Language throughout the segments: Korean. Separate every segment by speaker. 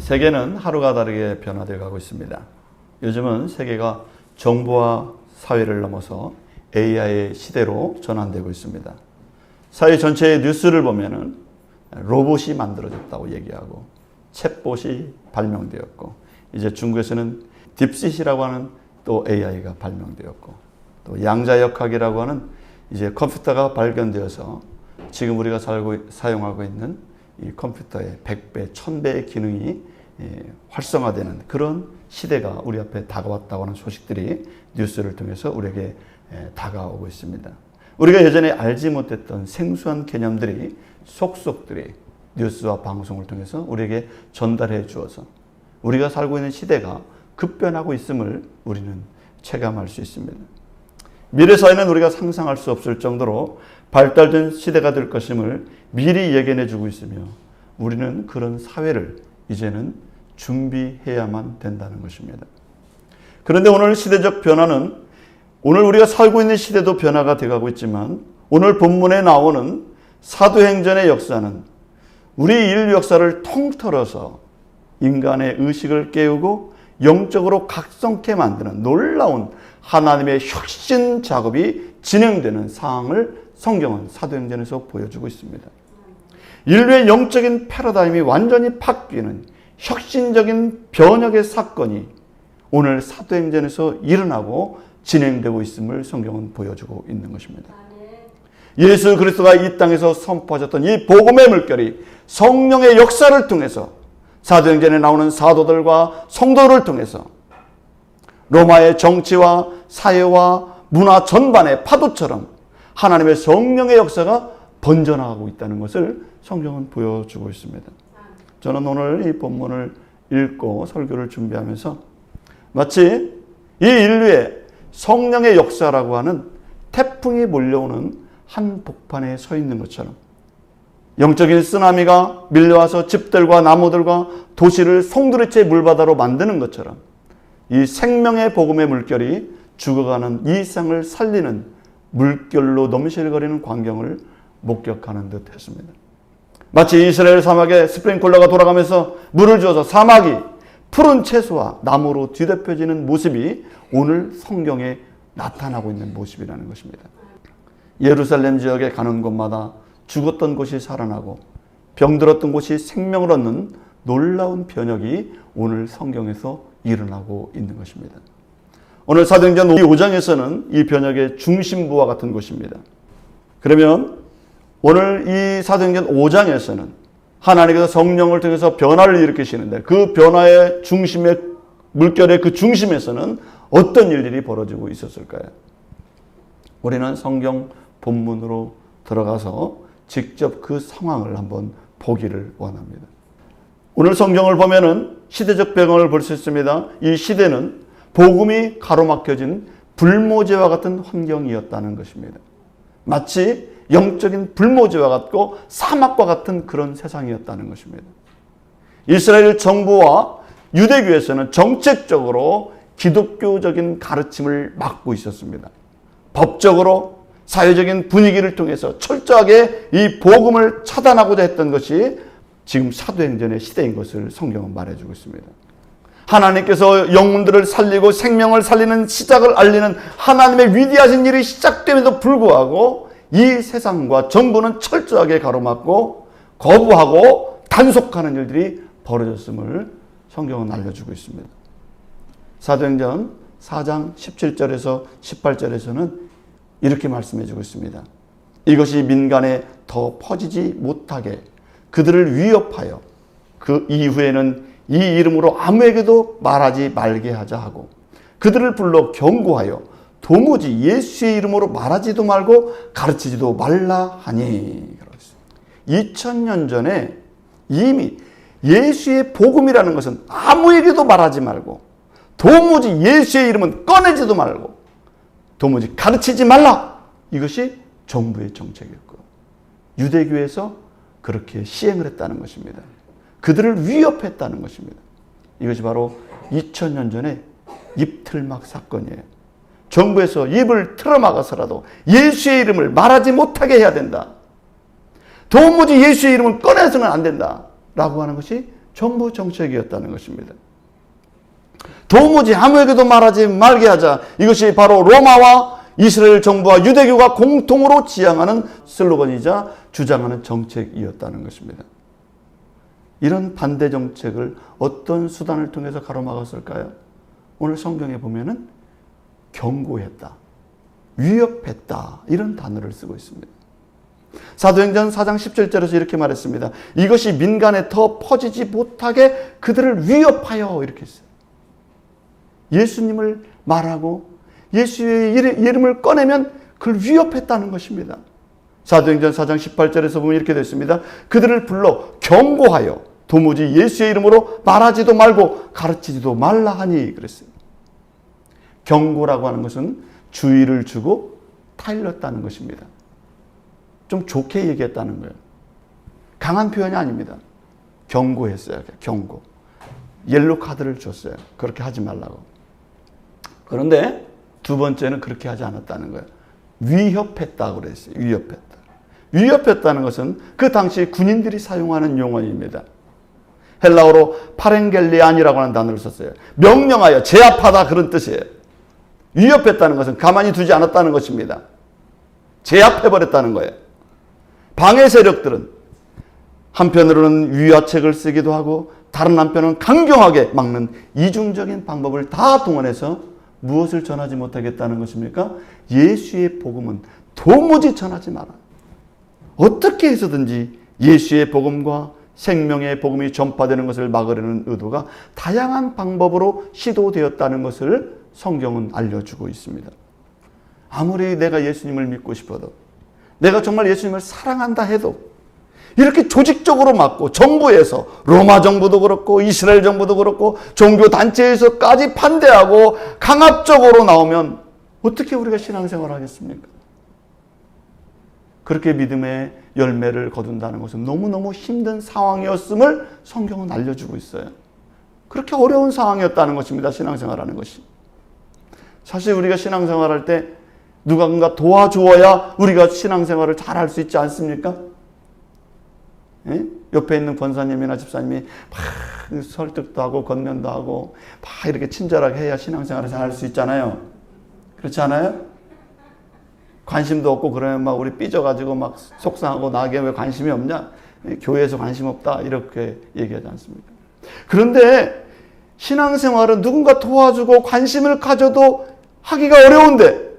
Speaker 1: 세계는 하루가 다르게 변화되어 가고 있습니다. 요즘은 세계가 정보와 사회를 넘어서 AI의 시대로 전환되고 있습니다. 사회 전체의 뉴스를 보면은 로봇이 만들어졌다고 얘기하고 챗봇이 발명되었고 이제 중국에서는 딥시시라고 하는 또 AI가 발명되었고 또 양자역학이라고 하는 이제 컴퓨터가 발견되어서 지금 우리가 사용하고 있는 이 컴퓨터의 100배, 1000배의 기능이 활성화되는 그런 시대가 우리 앞에 다가왔다고 하는 소식들이 뉴스를 통해서 우리에게 다가오고 있습니다. 우리가 예전에 알지 못했던 생소한 개념들이 속속들이 뉴스와 방송을 통해서 우리에게 전달해 주어서 우리가 살고 있는 시대가 급변하고 있음을 우리는 체감할 수 있습니다. 미래 사회는 우리가 상상할 수 없을 정도로 발달된 시대가 될 것임을 미리 예견해 주고 있으며 우리는 그런 사회를 이제는 준비해야만 된다는 것입니다. 그런데 오늘 시대적 변화는 오늘 우리가 살고 있는 시대도 변화가 되어가고 있지만 오늘 본문에 나오는 사도행전의 역사는 우리 인류 역사를 통틀어서 인간의 의식을 깨우고 영적으로 각성케 만드는 놀라운 하나님의 혁신 작업이 진행되는 상황을 성경은 사도행전에서 보여주고 있습니다. 인류의 영적인 패러다임이 완전히 바뀌는 혁신적인 변혁의 사건이 오늘 사도행전에서 일어나고 진행되고 있음을 성경은 보여주고 있는 것입니다. 예수 그리스도가 이 땅에서 선포하셨던 이 복음의 물결이 성령의 역사를 통해서 사도행전에 나오는 사도들과 성도를 통해서 로마의 정치와 사회와 문화 전반의 파도처럼 하나님의 성령의 역사가 번져나가고 있다는 것을 성경은 보여주고 있습니다. 저는 오늘 이 본문을 읽고 설교를 준비하면서 마치 이 인류의 성령의 역사라고 하는 태풍이 몰려오는 한복판에 서 있는 것처럼 영적인 쓰나미가 밀려와서 집들과 나무들과 도시를 송두리째 물바다로 만드는 것처럼 이 생명의 복음의 물결이 죽어가는 이 세상을 살리는 물결로 넘실거리는 광경을 목격하는 듯 했습니다. 마치 이스라엘 사막에 스프링클러가 돌아가면서 물을 주어서 사막이 푸른 채소와 나무로 뒤덮여지는 모습이 오늘 성경에 나타나고 있는 모습이라는 것입니다. 예루살렘 지역에 가는 곳마다 죽었던 곳이 살아나고 병들었던 곳이 생명을 얻는 놀라운 변혁이 오늘 성경에서 일어나고 있는 것입니다. 오늘 사도행전 5장에서는 이 변혁의 중심부와 같은 곳입니다. 그러면 오늘 이 사도행전 5장에서는 하나님께서 성령을 통해서 변화를 일으키시는데 그 변화의 중심의 물결의 그 중심에서는 어떤 일들이 벌어지고 있었을까요? 우리는 성경 본문으로 들어가서 직접 그 상황을 한번 보기를 원합니다. 오늘 성경을 보면은 시대적 배경을 볼 수 있습니다. 이 시대는 복음이 가로막혀진 불모지와 같은 환경이었다는 것입니다. 마치 영적인 불모지와 같고 사막과 같은 그런 세상이었다는 것입니다. 이스라엘 정부와 유대교에서는 정책적으로 기독교적인 가르침을 막고 있었습니다. 법적으로 사회적인 분위기를 통해서 철저하게 이 복음을 차단하고자 했던 것이 지금 사도행전의 시대인 것을 성경은 말해주고 있습니다. 하나님께서 영혼들을 살리고 생명을 살리는 시작을 알리는 하나님의 위대하신 일이 시작됨에도 불구하고 이 세상과 정부는 철저하게 가로막고 거부하고 단속하는 일들이 벌어졌음을 성경은 알려주고 있습니다. 사도행전 4장 17절에서 18절에서는 이렇게 말씀해주고 있습니다. 이것이 민간에 더 퍼지지 못하게 그들을 위협하여 그 이후에는 이 이름으로 아무에게도 말하지 말게 하자 하고 그들을 불러 경고하여 도무지 예수의 이름으로 말하지도 말고 가르치지도 말라 하니. 2000년 전에 이미 예수의 복음이라는 것은 아무에게도 말하지 말고 도무지 예수의 이름은 꺼내지도 말고 도무지 가르치지 말라. 이것이 정부의 정책이었고 유대교에서 그렇게 시행을 했다는 것입니다. 그들을 위협했다는 것입니다. 이것이 바로 2000년 전에 입틀막 사건이에요. 정부에서 입을 틀어막아서라도 예수의 이름을 말하지 못하게 해야 된다. 도무지 예수의 이름을 꺼내서는 안 된다. 라고 하는 것이 정부 정책이었다는 것입니다. 도무지 아무에게도 말하지 말게 하자. 이것이 바로 로마와 이스라엘 정부와 유대교가 공통으로 지향하는 슬로건이자 주장하는 정책이었다는 것입니다. 이런 반대 정책을 어떤 수단을 통해서 가로막았을까요? 오늘 성경에 보면은 경고했다, 위협했다 이런 단어를 쓰고 있습니다. 사도행전 4장 17절에서 이렇게 말했습니다. 이것이 민간에 더 퍼지지 못하게 그들을 위협하여 이렇게 했어요. 예수님을 말하고 예수의 이름을 꺼내면 그걸 위협했다는 것입니다. 사도행전 4장 18절에서 보면 이렇게 됐습니다. 그들을 불러 경고하여 도무지 예수의 이름으로 말하지도 말고 가르치지도 말라 하니 그랬어요. 경고라고 하는 것은 주의를 주고 타일렀다는 것입니다. 좀 좋게 얘기했다는 거예요. 강한 표현이 아닙니다. 경고했어요. 경고. 옐로 카드를 줬어요. 그렇게 하지 말라고. 그런데 두 번째는 그렇게 하지 않았다는 거예요. 위협했다고 그랬어요. 위협했다. 위협했다는 것은 그 당시 군인들이 사용하는 용어입니다. 헬라어로 파렌겔리안이라고 하는 단어를 썼어요. 명령하여 제압하다 그런 뜻이에요. 위협했다는 것은 가만히 두지 않았다는 것입니다. 제압해버렸다는 거예요. 방해 세력들은 한편으로는 위화책을 쓰기도 하고 다른 한편은 강경하게 막는 이중적인 방법을 다 동원해서 무엇을 전하지 못하겠다는 것입니까? 예수의 복음은 도무지 전하지 마라. 어떻게 해서든지 예수의 복음과 생명의 복음이 전파되는 것을 막으려는 의도가 다양한 방법으로 시도되었다는 것을 성경은 알려주고 있습니다. 아무리 내가 예수님을 믿고 싶어도, 내가 정말 예수님을 사랑한다 해도 이렇게 조직적으로 막고 정부에서, 로마 정부도 그렇고 이스라엘 정부도 그렇고 종교단체에서까지 반대하고 강압적으로 나오면 어떻게 우리가 신앙생활을 하겠습니까? 그렇게 믿음의 열매를 거둔다는 것은 너무너무 힘든 상황이었음을 성경은 알려주고 있어요. 그렇게 어려운 상황이었다는 것입니다. 신앙생활하는 것이. 사실 우리가 신앙생활할 때 누군가 도와주어야 우리가 신앙생활을 잘 할 수 있지 않습니까? 예? 옆에 있는 권사님이나 집사님이 막 설득도 하고 권면도 하고 막 이렇게 친절하게 해야 신앙생활을 잘 할 수 있잖아요. 그렇지 않아요? 관심도 없고 그러면 막 우리 삐져가지고 막 속상하고 나에게 왜 관심이 없냐? 교회에서 관심 없다 이렇게 얘기하지 않습니까? 그런데 신앙생활은 누군가 도와주고 관심을 가져도 하기가 어려운데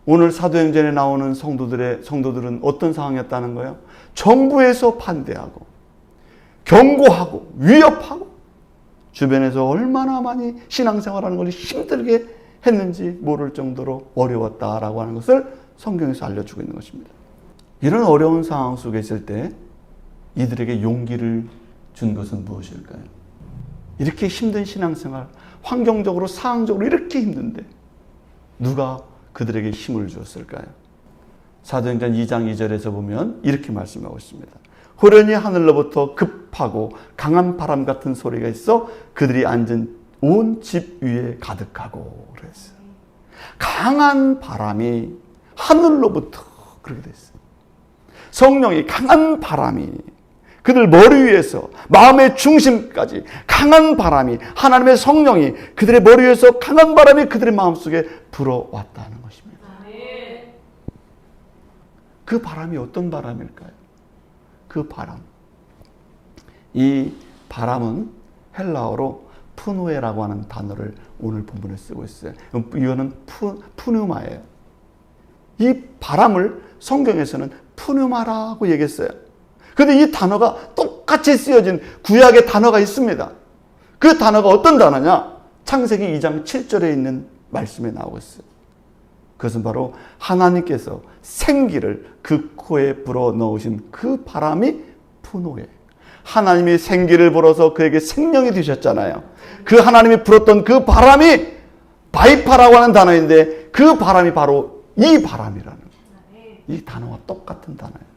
Speaker 1: 오늘 사도행전에 나오는 성도들은 어떤 상황이었다는 거예요? 정부에서 반대하고 경고하고 위협하고 주변에서 얼마나 많이 신앙생활하는 것이 힘들게 했는지 모를 정도로 어려웠다라고 하는 것을 성경에서 알려주고 있는 것입니다. 이런 어려운 상황 속에 있을 때 이들에게 용기를 준 것은 무엇일까요? 이렇게 힘든 신앙생활, 환경적으로 상황적으로 이렇게 힘든데 누가 그들에게 힘을 주었을까요? 사도행전 2장 2절에서 보면 이렇게 말씀하고 있습니다. 호련히 하늘로부터 급하고 강한 바람 같은 소리가 있어 그들이 앉은 온 집 위에 가득하고 그랬어요. 강한 바람이 하늘로부터 그렇게 됐어요. 성령이 강한 바람이 그들 머리 위에서 마음의 중심까지 강한 바람이 하나님의 성령이 그들의 머리 위에서 강한 바람이 그들의 마음속에 불어왔다는 것입니다. 그 바람이 어떤 바람일까요? 그 바람. 이 바람은 헬라어로 푸누에라고 하는 단어를 오늘 본문에 쓰고 있어요. 이거는 푸누마예요. 이 바람을 성경에서는 푸누마라고 얘기했어요. 그런데 이 단어가 똑같이 쓰여진 구약의 단어가 있습니다. 그 단어가 어떤 단어냐? 창세기 2장 7절에 있는 말씀에 나오고 있어요. 그것은 바로 하나님께서 생기를 그 코에 불어 넣으신 그 바람이 푸노에. 하나님이 생기를 불어서 그에게 생명이 되셨잖아요. 그 하나님이 불었던 그 바람이 바이파라고 하는 단어인데 그 바람이 바로 이 바람이라는 이 단어와 똑같은 단어예요.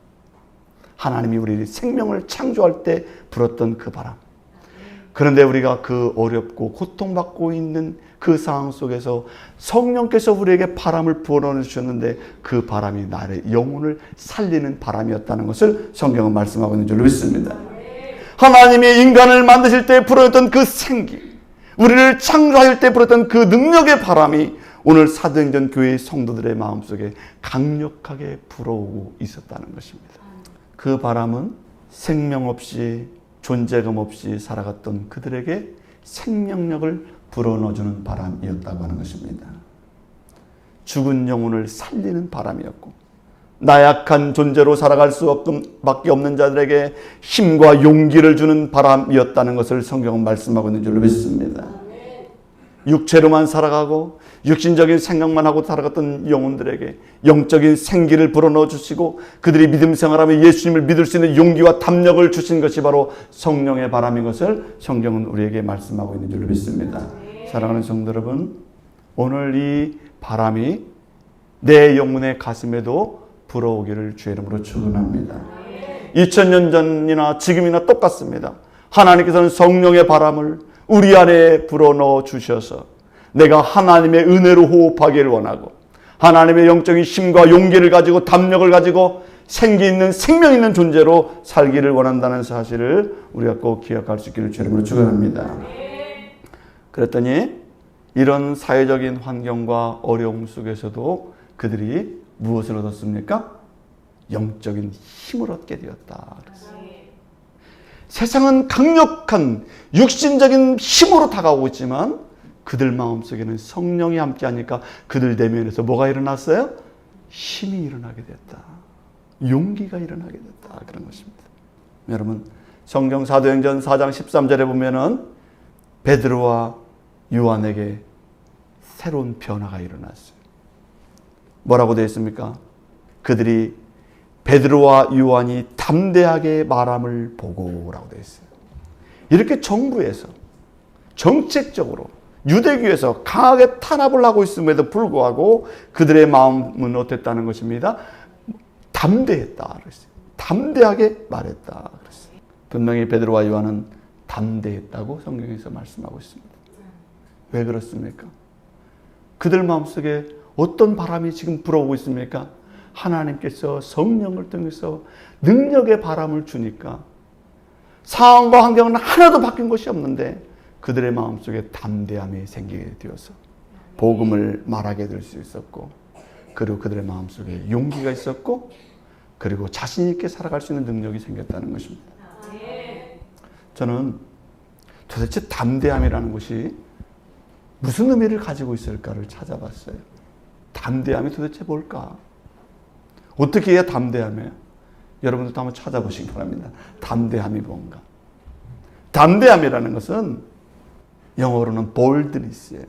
Speaker 1: 하나님이 우리 생명을 창조할 때 불었던 그 바람. 그런데 우리가 그 어렵고 고통받고 있는 그 상황 속에서 성령께서 우리에게 바람을 부어넣어 주셨는데 그 바람이 나의 영혼을 살리는 바람이었다는 것을 성경은 말씀하고 있는 줄로 믿습니다. 하나님이 인간을 만드실 때 불어했던 그 생기, 우리를 창조할 때 불었던 그 능력의 바람이 오늘 사도행전 교회의 성도들의 마음속에 강력하게 불어오고 있었다는 것입니다. 그 바람은 생명 없이 존재감 없이 살아갔던 그들에게 생명력을 불어넣어주는 바람이었다고 하는 것입니다. 죽은 영혼을 살리는 바람이었고 나약한 존재로 살아갈 수밖에 없는 자들에게 힘과 용기를 주는 바람이었다는 것을 성경은 말씀하고 있는 줄로 믿습니다. 육체로만 살아가고 육신적인 생각만 하고 살아갔던 영혼들에게 영적인 생기를 불어넣어 주시고 그들이 믿음 생활하며 예수님을 믿을 수 있는 용기와 담력을 주신 것이 바로 성령의 바람인 것을 성경은 우리에게 말씀하고 있는 줄로 믿습니다. 사랑하는 성도 여러분, 오늘 이 바람이 내 영혼의 가슴에도 불어오기를 주의 이름으로 축원합니다. 2000년 전이나 지금이나 똑같습니다. 하나님께서는 성령의 바람을 우리 안에 불어넣어 주셔서 내가 하나님의 은혜로 호흡하기를 원하고 하나님의 영적인 힘과 용기를 가지고 담력을 가지고 생기 있는 생명 있는 존재로 살기를 원한다는 사실을 우리가 꼭 기억할 수 있기를 주의 이름으로 축원합니다. 그랬더니 이런 사회적인 환경과 어려움 속에서도 그들이 무엇을 얻었습니까? 영적인 힘을 얻게 되었다. 세상은 강력한 육신적인 힘으로 다가오고 있지만 그들 마음속에는 성령이 함께하니까 그들 내면에서 뭐가 일어났어요? 힘이 일어나게 됐다. 용기가 일어나게 됐다. 그런 것입니다. 여러분, 성경 사도행전 4장 13절에 보면은 베드로와 요한에게 새로운 변화가 일어났어요. 뭐라고 되어 있습니까? 그들이 베드로와 요한이 담대하게 말함을 보고라고 되어 있어요. 이렇게 정부에서 정책적으로 유대교에서 강하게 탄압을 하고 있음에도 불구하고 그들의 마음은 어땠다는 것입니다. 담대했다 그랬어요. 담대하게 말했다 그랬어요. 분명히 베드로와 요한은 담대했다고 성경에서 말씀하고 있습니다. 왜 그렇습니까? 그들 마음속에 어떤 바람이 지금 불어오고 있습니까? 하나님께서 성령을 통해서 능력의 바람을 주니까 상황과 환경은 하나도 바뀐 것이 없는데 그들의 마음속에 담대함이 생기게 되어서 복음을 말하게 될 수 있었고 그리고 그들의 마음속에 용기가 있었고 그리고 자신 있게 살아갈 수 있는 능력이 생겼다는 것입니다. 저는 도대체 담대함이라는 것이 무슨 의미를 가지고 있을까를 찾아봤어요. 담대함이 도대체 뭘까? 어떻게 해야 담대함이에요? 여러분들도 한번 찾아보시기 바랍니다. 담대함이 뭔가? 담대함이라는 것은 영어로는 boldness예요.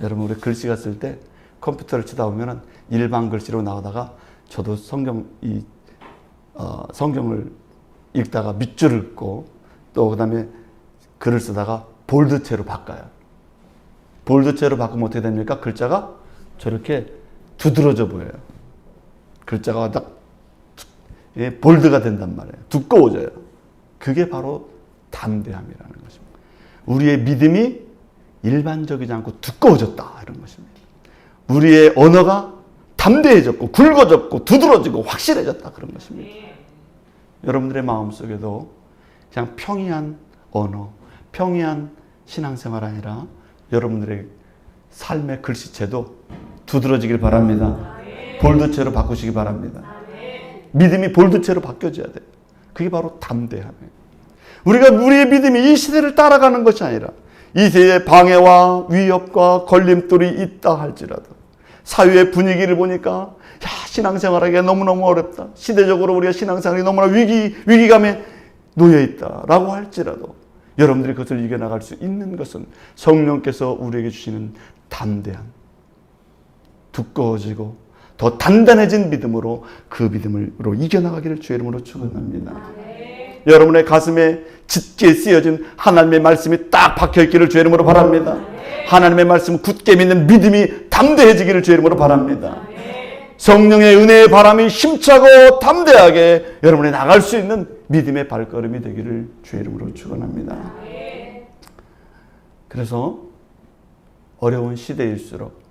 Speaker 1: 여러분 우리 글씨가 쓸 때 컴퓨터를 치다 보면은 일반 글씨로 나오다가 저도 성경을 읽다가 밑줄을 긋고 또 그다음에 글을 쓰다가 볼드체로 바꿔요. 볼드체로 바꾸면 어떻게 됩니까? 글자가 저렇게 두드러져 보여요. 글자가 딱 볼드가 된단 말이에요. 두꺼워져요. 그게 바로 담대함이라는 것입니다. 우리의 믿음이 일반적이지 않고 두꺼워졌다 이런 것입니다. 우리의 언어가 담대해졌고 굵어졌고 두드러지고 확실해졌다 그런 것입니다. 여러분들의 마음속에도 그냥 평이한 언어, 평이한 신앙생활 아니라 여러분들의 삶의 글씨체도 두드러지길 바랍니다. 볼드체로 바꾸시기 바랍니다. 믿음이 볼드체로 바뀌어져야 돼요. 그게 바로 담대함이에요. 우리가 우리의 믿음이 이 시대를 따라가는 것이 아니라 이 세대의 방해와 위협과 걸림돌이 있다 할지라도 사회의 분위기를 보니까 신앙생활하기가 너무너무 어렵다. 시대적으로 우리가 신앙생활이 너무나 위기감에 놓여있다라고 할지라도 여러분들이 그것을 이겨나갈 수 있는 것은 성령께서 우리에게 주시는 담대한 두꺼워지고 더 단단해진 믿음으로 그 믿음으로 이겨나가기를 주의 이름으로 축원합니다. 여러분의 가슴에 짙게 쓰여진 하나님의 말씀이 딱 박혀있기를 주의 이름으로 바랍니다. 하나님의 말씀을 굳게 믿는 믿음이 담대해지기를 주의 이름으로 바랍니다. 성령의 은혜의 바람이 힘차고 담대하게 여러분이 나갈 수 있는 믿음의 발걸음이 되기를 주의 이름으로 축원합니다. 그래서 어려운 시대일수록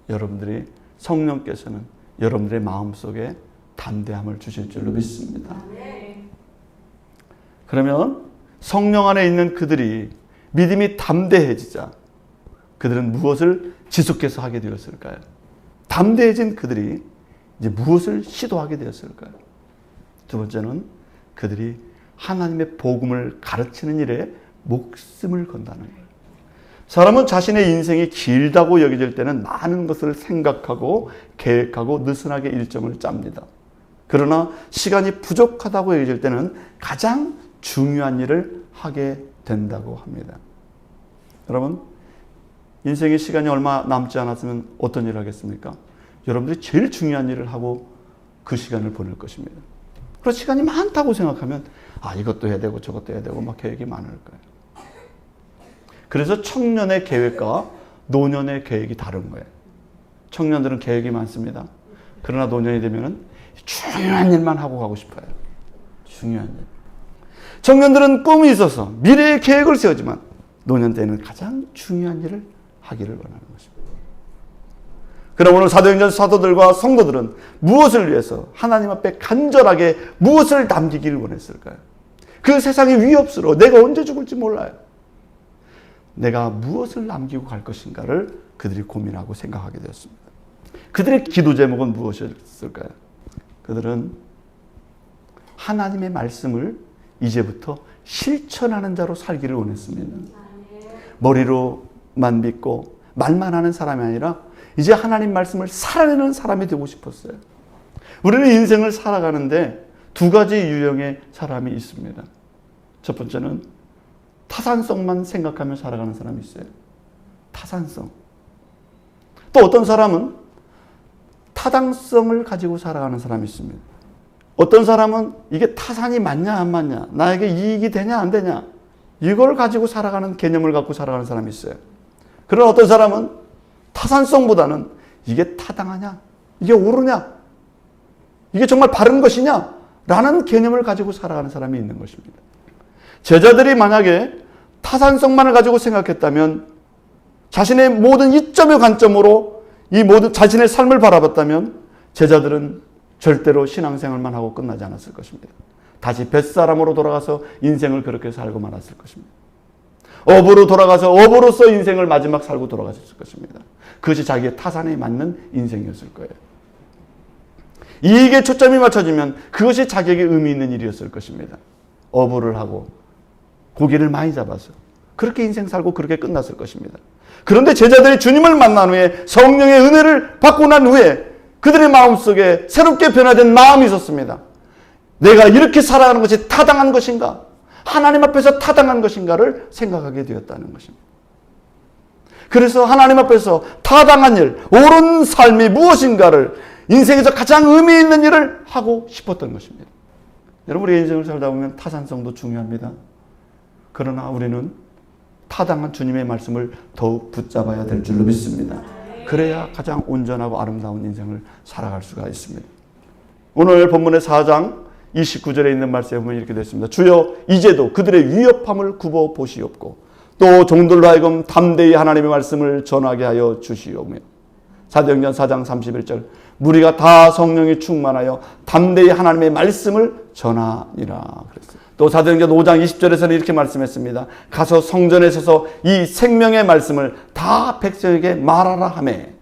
Speaker 1: 여러분들이 성령께서는 여러분들의 마음속에 담대함을 주실 줄로 믿습니다. 그러면 성령 안에 있는 그들이 믿음이 담대해지자 그들은 무엇을 지속해서 하게 되었을까요? 담대해진 그들이 이제 무엇을 시도하게 되었을까요? 두 번째는 그들이 하나님의 복음을 가르치는 일에 목숨을 건다는 거예요. 사람은 자신의 인생이 길다고 여겨질 때는 많은 것을 생각하고 계획하고 느슨하게 일정을 짭니다. 그러나 시간이 부족하다고 여겨질 때는 가장 중요한 일을 하게 된다고 합니다. 여러분, 인생의 시간이 얼마 남지 않았으면 어떤 일을 하겠습니까? 여러분들이 제일 중요한 일을 하고 그 시간을 보낼 것입니다. 그래서 시간이 많다고 생각하면 이것도 해야 되고 저것도 해야 되고 막 계획이 많을 거예요. 그래서 청년의 계획과 노년의 계획이 다른 거예요. 청년들은 계획이 많습니다. 그러나 노년이 되면은 중요한 일만 하고 가고 싶어요. 중요한 일. 청년들은 꿈이 있어서 미래의 계획을 세우지만 노년 때는 가장 중요한 일을 하기를 원하는 것입니다. 그럼 오늘 사도행전 사도들과 성도들은 무엇을 위해서 하나님 앞에 간절하게 무엇을 남기기를 원했을까요? 그 세상이 위협스러워 내가 언제 죽을지 몰라요. 내가 무엇을 남기고 갈 것인가를 그들이 고민하고 생각하게 되었습니다. 그들의 기도 제목은 무엇이었을까요? 그들은 하나님의 말씀을 이제부터 실천하는 자로 살기를 원했습니다. 머리로만 믿고 말만 하는 사람이 아니라 이제 하나님 말씀을 살아내는 사람이 되고 싶었어요. 우리는 인생을 살아가는데 두 가지 유형의 사람이 있습니다. 첫 번째는 타산성만 생각하며 살아가는 사람이 있어요. 타산성. 또 어떤 사람은 타당성을 가지고 살아가는 사람이 있습니다. 어떤 사람은 이게 타산이 맞냐 안 맞냐, 나에게 이익이 되냐 안 되냐, 이걸 가지고 살아가는 개념을 갖고 살아가는 사람이 있어요. 그러나 어떤 사람은 타산성보다는 이게 타당하냐, 이게 옳으냐, 이게 정말 바른 것이냐 라는 개념을 가지고 살아가는 사람이 있는 것입니다. 제자들이 만약에 타산성만을 가지고 생각했다면, 자신의 모든 이점의 관점으로 이 모든 자신의 삶을 바라봤다면 제자들은 절대로 신앙생활만 하고 끝나지 않았을 것입니다. 다시 뱃사람으로 돌아가서 인생을 그렇게 살고 말았을 것입니다. 어부로 돌아가서 어부로서 인생을 마지막 살고 돌아가셨을 것입니다. 그것이 자기의 타산에 맞는 인생이었을 거예요. 이익에 초점이 맞춰지면 그것이 자기에게 의미 있는 일이었을 것입니다. 어부를 하고 고기를 많이 잡아서 그렇게 인생 살고 그렇게 끝났을 것입니다. 그런데 제자들이 주님을 만난 후에 성령의 은혜를 받고 난 후에 그들의 마음속에 새롭게 변화된 마음이 있었습니다. 내가 이렇게 살아가는 것이 타당한 것인가? 하나님 앞에서 타당한 것인가를 생각하게 되었다는 것입니다. 그래서 하나님 앞에서 타당한 일, 옳은 삶이 무엇인가를, 인생에서 가장 의미 있는 일을 하고 싶었던 것입니다. 여러분, 우리 인생을 살다 보면 타산성도 중요합니다. 그러나 우리는 타당한 주님의 말씀을 더욱 붙잡아야 될 줄로 믿습니다. 그래야 가장 온전하고 아름다운 인생을 살아갈 수가 있습니다. 오늘 본문의 4장 29절에 있는 말씀에 보면 이렇게 되어 있습니다. 주여 이제도 그들의 위협함을 굽어 보시옵고 또 종들로 하여금 담대히 하나님의 말씀을 전하게 하여 주시오며. 사도행전 4장 31절 무리가 다 성령이 충만하여 담대히 하나님의 말씀을 전하니라 그랬어요. 또 사도행전 5장 20절에서는 이렇게 말씀했습니다. 가서 성전에 서서 이 생명의 말씀을 다 백성에게 말하라 하매.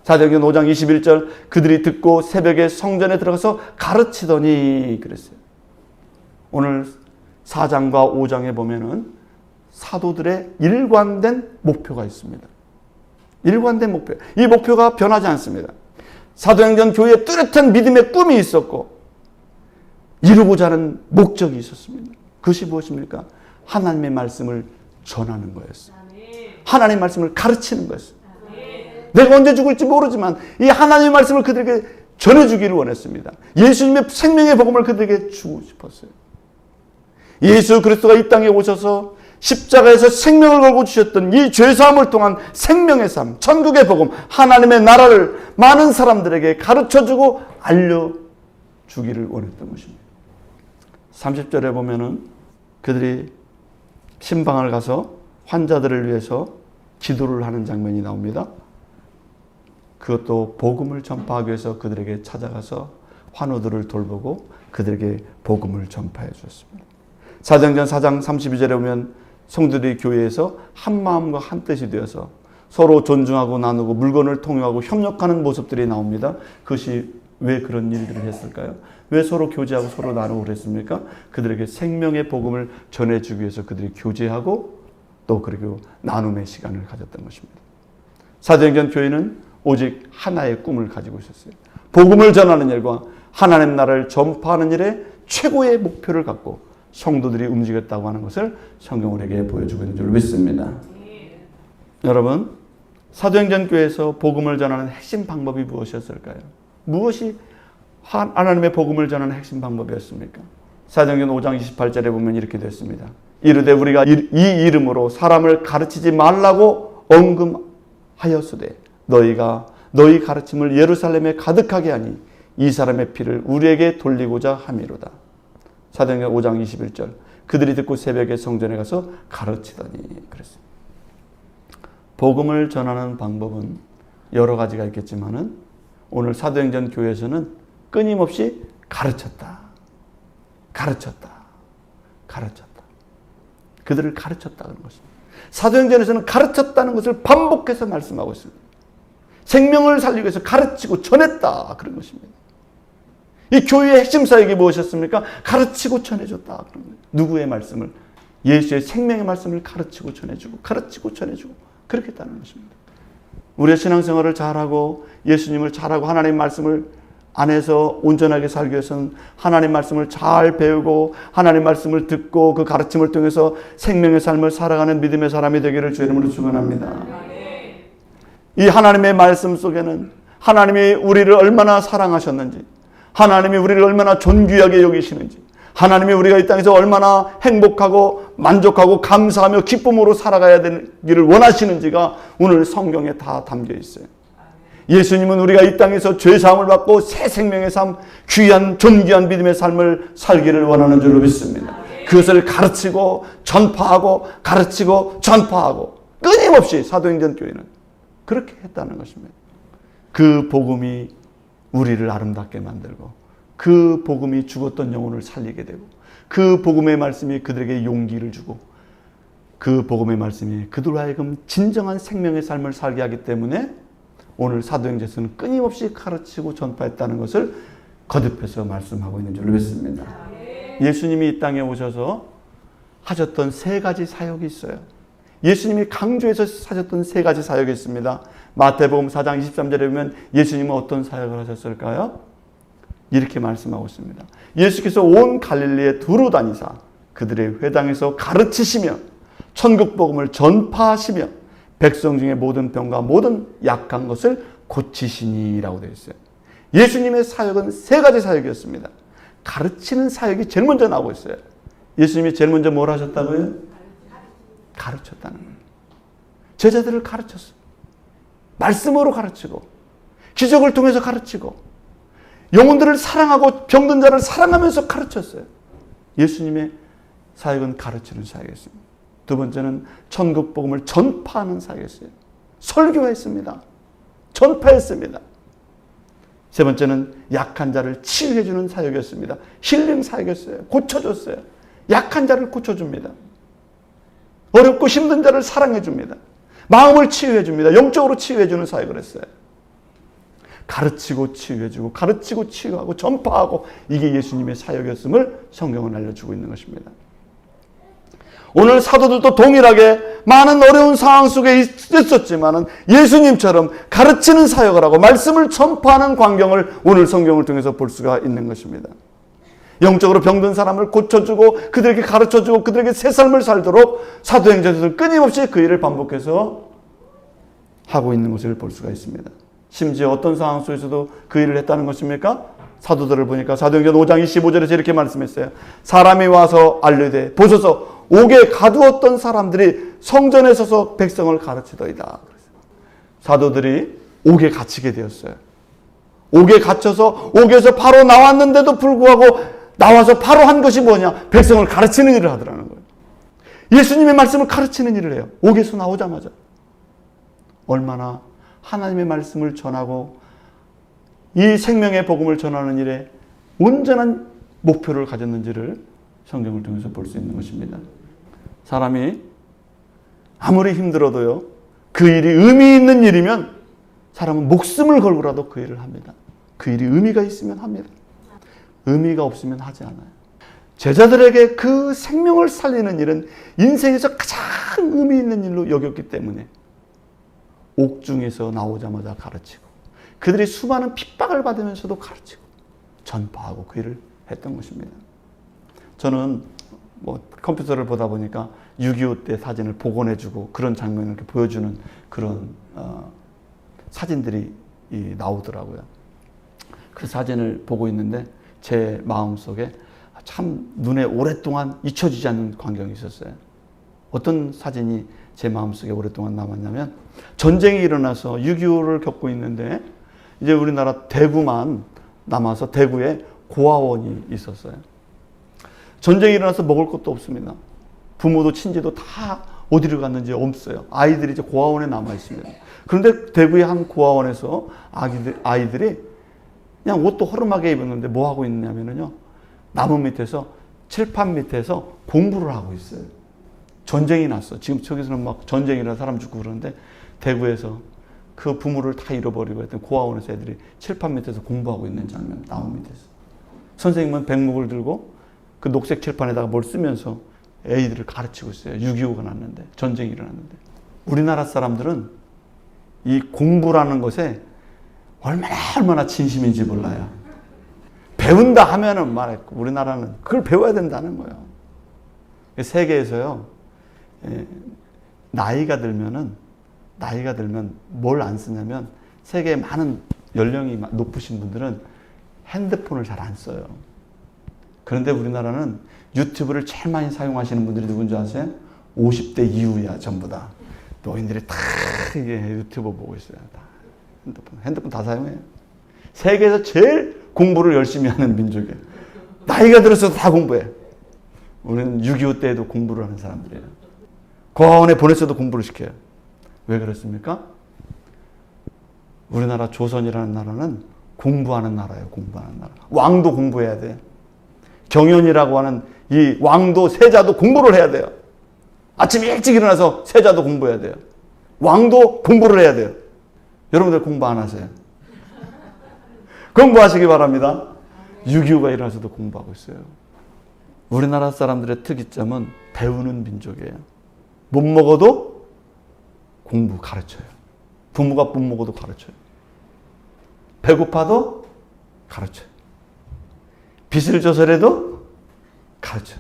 Speaker 1: 사도행전 5장 21절 그들이 듣고 새벽에 성전에 들어가서 가르치더니 그랬어요. 오늘 4장과 5장에 보면은 사도들의 일관된 목표가 있습니다. 일관된 목표. 이 목표가 변하지 않습니다. 사도행전 교회에 뚜렷한 믿음의 꿈이 있었고 이루고자 하는 목적이 있었습니다. 그것이 무엇입니까? 하나님의 말씀을 전하는 거였어요. 하나님의 말씀을 가르치는 거였어요. 내가 언제 죽을지 모르지만 이 하나님의 말씀을 그들에게 전해주기를 원했습니다. 예수님의 생명의 복음을 그들에게 주고 싶었어요. 예수 그리스도가 이 땅에 오셔서 십자가에서 생명을 걸고 주셨던 이 죄사함을 통한 생명의 삶, 천국의 복음, 하나님의 나라를 많은 사람들에게 가르쳐주고 알려주기를 원했던 것입니다. 30절에 보면은 그들이 신방을 가서 환자들을 위해서 기도를 하는 장면이 나옵니다. 그것도 복음을 전파하기 위해서 그들에게 찾아가서 환우들을 돌보고 그들에게 복음을 전파해 주었습니다. 사도행전 4장 32절에 보면 성도들이 교회에서 한 마음과 한 뜻이 되어서 서로 존중하고 나누고 물건을 통용하고 협력하는 모습들이 나옵니다. 그것이 왜 그런 일들을 했을까요? 왜 서로 교제하고 서로 나누고 그랬습니까? 그들에게 생명의 복음을 전해주기 위해서 그들이 교제하고 또 그리고 나눔의 시간을 가졌던 것입니다. 사도행전 교회는 오직 하나의 꿈을 가지고 있었어요. 복음을 전하는 일과 하나님 나라를 전파하는 일에 최고의 목표를 갖고 성도들이 움직였다고 하는 것을 성경 우리에게 보여주고 있는 줄 믿습니다. 여러분, 사도행전 교회에서 복음을 전하는 핵심 방법이 무엇이었을까요? 무엇이 하나님의 복음을 전하는 핵심 방법이었습니까? 사도행전 5장 28절에 보면 이렇게 됐습니다. 이르되 우리가 이 이름으로 사람을 가르치지 말라고 언금하였으되 너희 가르침을 예루살렘에 가득하게 하니 이 사람의 피를 우리에게 돌리고자 함이로다. 사도행전 5장 21절. 그들이 듣고 새벽에 성전에 가서 가르치더니 그랬습니다. 복음을 전하는 방법은 여러 가지가 있겠지만은 오늘 사도행전 교회에서는 끊임없이 가르쳤다. 그들을 가르쳤다는 것입니다. 사도행전에서는 가르쳤다는 것을 반복해서 말씀하고 있습니다. 생명을 살리기 위해서 가르치고 전했다. 그런 것입니다. 이 교회의 핵심 사역이 무엇이었습니까? 가르치고 전해줬다. 그런 거예요. 누구의 말씀을? 예수의 생명의 말씀을 가르치고 전해주고 그렇게 했다는 것입니다. 우리의 신앙생활을 잘하고 예수님을 잘하고 하나님의 말씀을 안에서 온전하게 살기 위해서는 하나님 말씀을 잘 배우고 하나님 말씀을 듣고 그 가르침을 통해서 생명의 삶을 살아가는 믿음의 사람이 되기를 주의 이름으로 축원합니다. 이 하나님의 말씀 속에는 하나님이 우리를 얼마나 사랑하셨는지, 하나님이 우리를 얼마나 존귀하게 여기시는지, 하나님이 우리가 이 땅에서 얼마나 행복하고 만족하고 감사하며 기쁨으로 살아가야 되기를 원하시는지가 오늘 성경에 다 담겨 있어요. 예수님은 우리가 이 땅에서 죄사함을 받고 새 생명의 삶, 귀한 존귀한 믿음의 삶을 살기를 원하는 줄로 믿습니다. 그것을 가르치고 전파하고 끊임없이 사도행전 교회는 그렇게 했다는 것입니다. 그 복음이 우리를 아름답게 만들고 그 복음이 죽었던 영혼을 살리게 되고 그 복음의 말씀이 그들에게 용기를 주고 그 복음의 말씀이 그들로 하여금 진정한 생명의 삶을 살게 하기 때문에 오늘 사도행전에서는 끊임없이 가르치고 전파했다는 것을 거듭해서 말씀하고 있는 줄로 믿습니다. 예수님이 이 땅에 오셔서 하셨던 세 가지 사역이 있어요. 예수님이 강조해서 하셨던 세 가지 사역이 있습니다. 마태복음 4장 23절에 보면 예수님은 어떤 사역을 하셨을까요? 이렇게 말씀하고 있습니다. 예수께서 온 갈릴리에 두루 다니사 그들의 회당에서 가르치시며 천국 복음을 전파하시며 백성 중에 모든 병과 모든 약한 것을 고치시니라고 되어 있어요. 예수님의 사역은 세 가지 사역이었습니다. 가르치는 사역이 제일 먼저 나오고 있어요. 예수님이 제일 먼저 뭘 하셨다고요? 가르쳤다는 거예요. 제자들을 가르쳤어요. 말씀으로 가르치고 기적을 통해서 가르치고 영혼들을 사랑하고 병든 자를 사랑하면서 가르쳤어요. 예수님의 사역은 가르치는 사역이었습니다. 두 번째는 천국 복음을 전파하는 사역이었어요. 설교했습니다. 전파했습니다. 세 번째는 약한 자를 치유해 주는 사역이었습니다. 힐링 사역이었어요. 고쳐줬어요. 약한 자를 고쳐줍니다. 어렵고 힘든 자를 사랑해 줍니다. 마음을 치유해 줍니다. 영적으로 치유해 주는 사역을 했어요. 가르치고 치유해 주고 가르치고 치유하고 전파하고 이게 예수님의 사역이었음을 성경은 알려주고 있는 것입니다. 오늘 사도들도 동일하게 많은 어려운 상황 속에 있었지만 예수님처럼 가르치는 사역을 하고 말씀을 전파하는 광경을 오늘 성경을 통해서 볼 수가 있는 것입니다. 영적으로 병든 사람을 고쳐주고 그들에게 가르쳐주고 그들에게 새 삶을 살도록 사도행전에서 끊임없이 그 일을 반복해서 하고 있는 것을 볼 수가 있습니다. 심지어 어떤 상황 속에서도 그 일을 했다는 것입니까? 사도들을 보니까 사도행전 5장 25절에서 이렇게 말씀했어요. 사람이 와서 알려되 보소서 옥에 가두었던 사람들이 성전에 서서 백성을 가르치더이다. 사도들이 옥에 갇히게 되었어요. 옥에 갇혀서 옥에서 바로 나왔는데도 불구하고 나와서 바로 한 것이 뭐냐? 백성을 가르치는 일을 하더라는 거예요. 예수님의 말씀을 가르치는 일을 해요. 옥에서 나오자마자. 얼마나 하나님의 말씀을 전하고 이 생명의 복음을 전하는 일에 온전한 목표를 가졌는지를 성경을 통해서 볼 수 있는 것입니다. 사람이 아무리 힘들어도요, 그 일이 의미 있는 일이면 사람은 목숨을 걸고라도 그 일을 합니다. 그 일이 의미가 있으면 합니다. 의미가 없으면 하지 않아요. 제자들에게 그 생명을 살리는 일은 인생에서 가장 의미 있는 일로 여겼기 때문에 옥중에서 나오자마자 가르치고, 그들이 수많은 핍박을 받으면서도 가르치고 전파하고 그 일을 했던 것입니다. 저는 컴퓨터를 보다 보니까 6.25 때 사진을 복원해주고 그런 장면을 이렇게 보여주는 그런 사진들이 나오더라고요. 그 사진을 보고 있는데 제 마음속에 참 눈에 오랫동안 잊혀지지 않는 광경이 있었어요. 어떤 사진이 제 마음속에 오랫동안 남았냐면, 전쟁이 일어나서 6.25를 겪고 있는데 이제 우리나라 대구만 남아서 대구에 고아원이 있었어요. 전쟁이 일어나서 먹을 것도 없습니다. 부모도 친지도 다 어디로 갔는지 없어요. 아이들이 이제 고아원에 남아 있습니다. 그런데 대구의 한 고아원에서 아이들이 그냥 옷도 허름하게 입었는데 뭐 하고 있냐면요, 나무 밑에서, 칠판 밑에서 공부를 하고 있어요. 전쟁이 났어. 지금 저기서는 막 전쟁이라 사람 죽고 그러는데, 대구에서 그 부모를 다 잃어버리고 했던 고아원에서 애들이 칠판 밑에서 공부하고 있는 장면, 나무 밑에서. 선생님은 백목을 들고 그 녹색 칠판에다가 뭘 쓰면서 애들을 가르치고 있어요. 6.25가 났는데, 전쟁이 일어났는데. 우리나라 사람들은 이 공부라는 것에 얼마나 진심인지 몰라요. 배운다 하면은 말했고, 우리나라는 그걸 배워야 된다는 거예요. 세계에서요, 나이가 들면 뭘 안 쓰냐면, 세계에 많은 연령이 높으신 분들은 핸드폰을 잘 안 써요. 그런데 우리나라는 유튜브를 제일 많이 사용하시는 분들이 누군지 아세요? 50대 이후야, 전부 다. 노인들이 다 이게 유튜브 보고 있어요. 다 핸드폰 다 사용해요. 세계에서 제일 공부를 열심히 하는 민족이에요. 나이가 들어서도 다 공부해. 우리는 6.25 때에도 공부를 하는 사람들이에요. 고아원에 보냈어도 공부를 시켜요. 왜 그렇습니까? 우리나라 조선이라는 나라는 공부하는 나라예요. 공부하는 나라. 왕도 공부해야 돼요. 경연이라고 하는 이 왕도, 세자도 공부를 해야 돼요. 아침 일찍 일어나서 세자도 공부해야 돼요. 왕도 공부를 해야 돼요. 여러분들 공부 안 하세요? 공부하시기 바랍니다. 6.25가 일어나서도 공부하고 있어요. 우리나라 사람들의 특이점은 배우는 민족이에요. 못 먹어도 공부 가르쳐요. 부모가 못 먹어도 가르쳐요. 배고파도 가르쳐요. 빚을 져서라도 가르쳐요.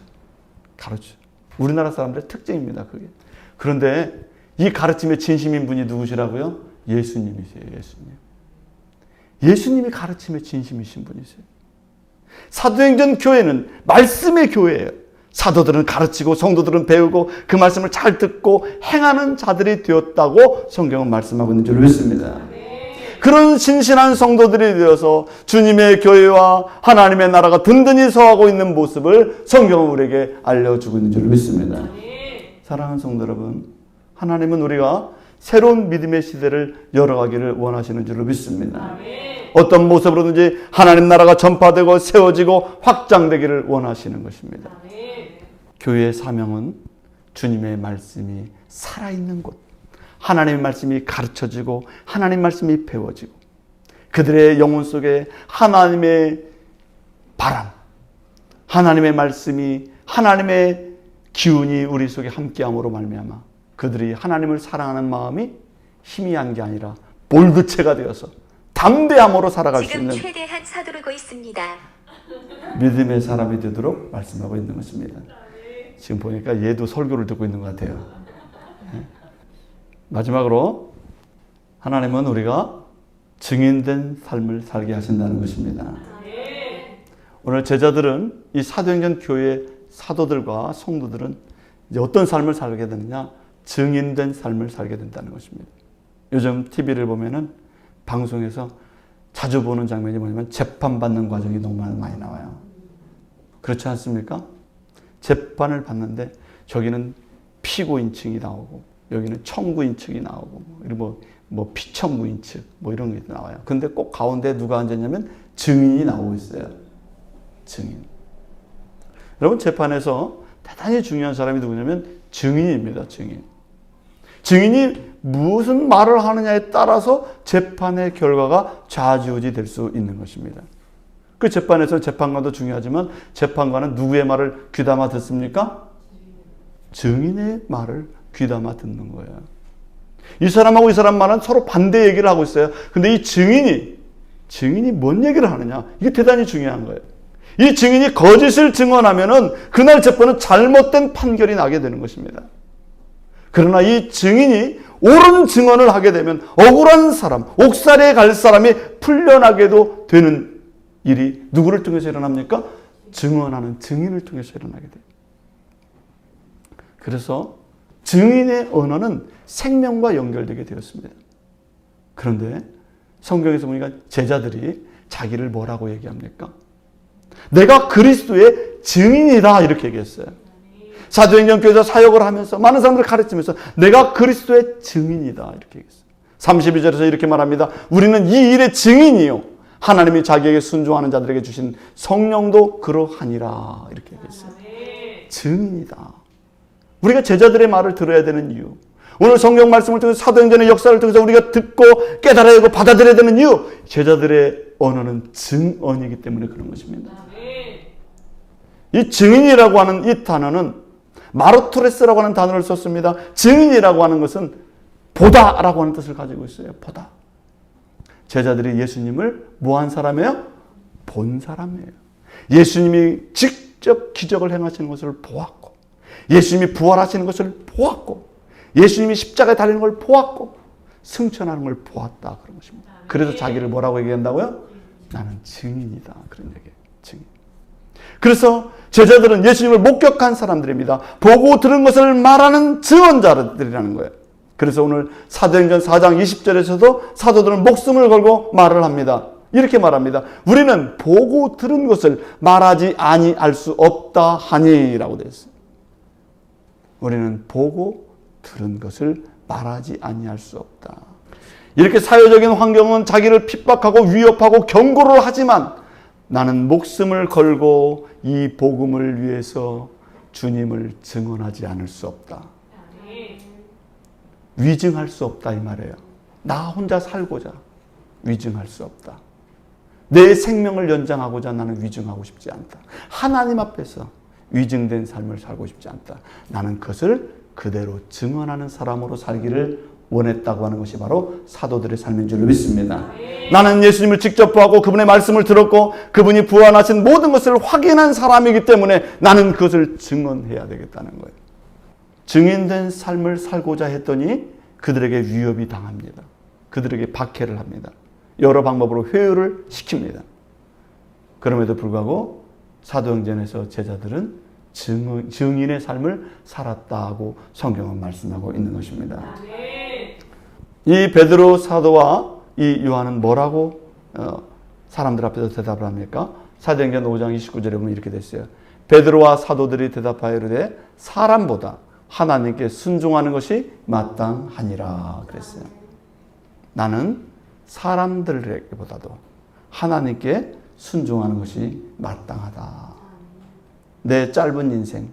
Speaker 1: 우리나라 사람들의 특징입니다, 그게. 그런데 이 가르침의 진심인 분이 누구시라고요? 예수님이세요, 예수님. 예수님이 가르침의 진심이신 분이세요. 사도행전 교회는 말씀의 교회예요. 사도들은 가르치고 성도들은 배우고 그 말씀을 잘 듣고 행하는 자들이 되었다고 성경은 말씀하고 있는 줄 믿습니다. 그런 신실한 성도들이 되어서 주님의 교회와 하나님의 나라가 든든히 서하고 있는 모습을 성경은 우리에게 알려주고 있는 줄 믿습니다. 사랑하는 성도 여러분, 하나님은 우리가 새로운 믿음의 시대를 열어가기를 원하시는 줄로 믿습니다. 어떤 모습으로든지 하나님 나라가 전파되고 세워지고 확장되기를 원하시는 것입니다. 교회의 사명은 주님의 말씀이 살아있는 곳, 하나님의 말씀이 가르쳐지고 하나님의 말씀이 배워지고 그들의 영혼 속에 하나님의 바람, 하나님의 말씀이, 하나님의 기운이 우리 속에 함께함으로 말미암아 그들이 하나님을 사랑하는 마음이 희미한 게 아니라 볼드체가 되어서 담대함으로 살아갈 수 있는
Speaker 2: 지금 최대한 서두르고 있습니다.
Speaker 1: 믿음의 사람이 되도록 말씀하고 있는 것입니다. 지금 보니까 얘도 설교를 듣고 있는 것 같아요. 마지막으로 하나님은 우리가 증인된 삶을 살게 하신다는 것입니다. 오늘 제자들은 이 사도행전 교회 사도들과 성도들은 이제 어떤 삶을 살게 되느냐? 증인된 삶을 살게 된다는 것입니다. 요즘 TV를 보면은 방송에서 자주 보는 장면이 뭐냐면 재판받는 과정이 너무 많이 나와요. 그렇지 않습니까? 재판을 받는데 저기는 피고인 측이 나오고 여기는 청구인 측이 나오고 뭐 피청구인 측 뭐 이런 게 나와요. 근데 꼭 가운데 누가 앉았냐면 증인이 나오고 있어요. 증인. 여러분, 재판에서 대단히 중요한 사람이 누구냐면 증인입니다. 증인. 증인이 무슨 말을 하느냐에 따라서 재판의 결과가 좌지우지 될 수 있는 것입니다. 그 재판에서 재판관도 중요하지만 재판관은 누구의 말을 귀담아 듣습니까? 증인의 말을 귀담아 듣는 거예요. 이 사람하고 이 사람 말은 서로 반대 얘기를 하고 있어요. 근데 이 증인이 뭔 얘기를 하느냐? 이게 대단히 중요한 거예요. 이 증인이 거짓을 증언하면은 그날 재판은 잘못된 판결이 나게 되는 것입니다. 그러나 이 증인이 옳은 증언을 하게 되면 억울한 사람, 옥살이에 갈 사람이 풀려나게도 되는 일이 누구를 통해서 일어납니까? 증언하는 증인을 통해서 일어나게 돼요. 그래서 증인의 언어는 생명과 연결되게 되었습니다. 그런데 성경에서 보니까 제자들이 자기를 뭐라고 얘기합니까? 내가 그리스도의 증인이다 이렇게 얘기했어요. 사도행전 교회에서 사역을 하면서 많은 사람들을 가르치면서 내가 그리스도의 증인이다 이렇게 얘기했어요. 32절에서 이렇게 말합니다. 우리는 이 일의 증인이요 하나님이 자기에게 순종하는 자들에게 주신 성령도 그러하니라 이렇게 얘기했어요. 증인이다. 우리가 제자들의 말을 들어야 되는 이유, 오늘 성경 말씀을 통해서 사도행전의 역사를 통해서 우리가 듣고 깨달아야 되고 받아들여야 되는 이유, 제자들의 언어는 증언이기 때문에 그런 것입니다. 이 증인이라고 하는 이 단어는 마르토레스라고 하는 단어를 썼습니다. 증인이라고 하는 것은 보다라고 하는 뜻을 가지고 있어요. 보다. 제자들이 예수님을 뭐한 사람이에요? 본 사람이에요. 예수님이 직접 기적을 행하시는 것을 보았고, 예수님이 부활하시는 것을 보았고, 예수님이 십자가에 달리는 걸 보았고, 승천하는 걸 보았다 그런 것입니다. 그래서 자기를 뭐라고 얘기한다고요? 나는 증인이다 그런 얘기예요. 증인. 그래서 제자들은 예수님을 목격한 사람들입니다. 보고 들은 것을 말하는 증언자들이라는 거예요. 그래서 오늘 사도행전 4장 20절에서도 사도들은 목숨을 걸고 말을 합니다. 이렇게 말합니다. 우리는 보고 들은 것을 말하지 아니할 수 없다 하니라고 되어 있어요. 우리는 보고 들은 것을 말하지 아니할 수 없다. 이렇게 사회적인 환경은 자기를 핍박하고 위협하고 경고를 하지만 나는 목숨을 걸고 이 복음을 위해서 주님을 증언하지 않을 수 없다. 위증할 수 없다 이 말이에요. 나 혼자 살고자 위증할 수 없다. 내 생명을 연장하고자 나는 위증하고 싶지 않다. 하나님 앞에서 위증된 삶을 살고 싶지 않다. 나는 그것을 그대로 증언하는 사람으로 살기를 원했다고 하는 것이 바로 사도들의 삶인 줄 믿습니다. 나는 예수님을 직접 보고 그분의 말씀을 들었고 그분이 부활하신 모든 것을 확인한 사람이기 때문에 나는 그것을 증언해야 되겠다는 거예요. 증인된 삶을 살고자 했더니 그들에게 위협이 당합니다. 그들에게 박해를 합니다. 여러 방법으로 회유를 시킵니다. 그럼에도 불구하고 사도행전에서 제자들은 증인의 삶을 살았다고 성경은 말씀하고 있는 것입니다. 이 베드로 사도와 이 요한은 뭐라고 사람들 앞에서 대답을 합니까? 사도행전 5장 29절에 보면 이렇게 됐어요. 베드로와 사도들이 대답하여 이르되 사람보다 하나님께 순종하는 것이 마땅하니라 그랬어요. 나는 사람들에게보다도 하나님께 순종하는 것이 마땅하다. 내 짧은 인생,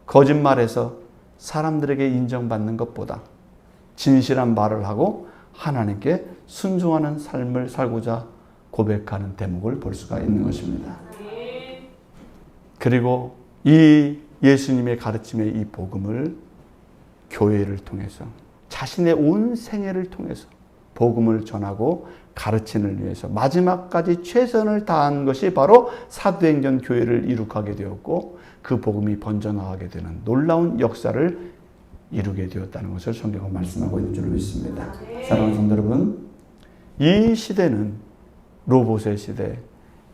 Speaker 1: 거짓말해서 사람들에게 인정받는 것보다 진실한 말을 하고 하나님께 순종하는 삶을 살고자 고백하는 대목을 볼 수가 있는 것입니다. 그리고 이 예수님의 가르침의 이 복음을 교회를 통해서 자신의 온 생애를 통해서 복음을 전하고 가르치는 위해서 마지막까지 최선을 다한 것이 바로 사도행전 교회를 이룩하게 되었고 그 복음이 번져나가게 되는 놀라운 역사를 이루게 되었다는 것을 성경은 말씀하고 있는 줄 믿습니다. 사랑하는 성도 여러분, 이 시대는 로봇의 시대,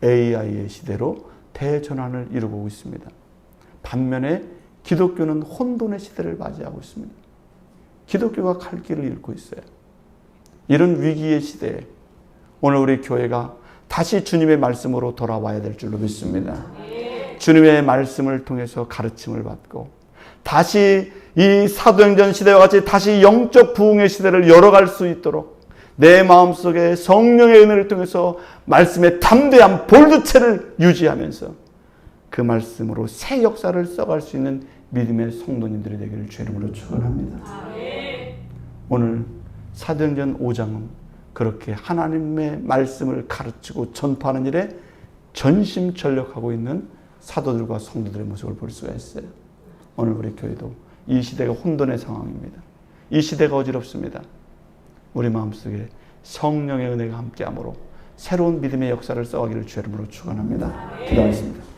Speaker 1: AI의 시대로 대전환을 이루고 있습니다. 반면에 기독교는 혼돈의 시대를 맞이하고 있습니다. 기독교가 갈 길을 잃고 있어요. 이런 위기의 시대에 오늘 우리 교회가 다시 주님의 말씀으로 돌아와야 될 줄로 믿습니다. 주님의 말씀을 통해서 가르침을 받고 다시 이 사도행전 시대와 같이 다시 영적 부흥의 시대를 열어갈 수 있도록 내 마음속에 성령의 은혜를 통해서 말씀의 담대한 볼드체를 유지하면서 그 말씀으로 새 역사를 써갈 수 있는 믿음의 성도님들이 되기를 주의 이름으로 축원합니다. 오늘 사도행전 5장은 그렇게 하나님의 말씀을 가르치고 전파하는 일에 전심전력하고 있는 사도들과 성도들의 모습을 볼 수가 있어요. 오늘 우리 교회도 이 시대가 혼돈의 상황입니다. 이 시대가 어지럽습니다. 우리 마음속에 성령의 은혜가 함께함으로 새로운 믿음의 역사를 써가기를 주의 이름으로 축원합니다. 기도하겠습니다.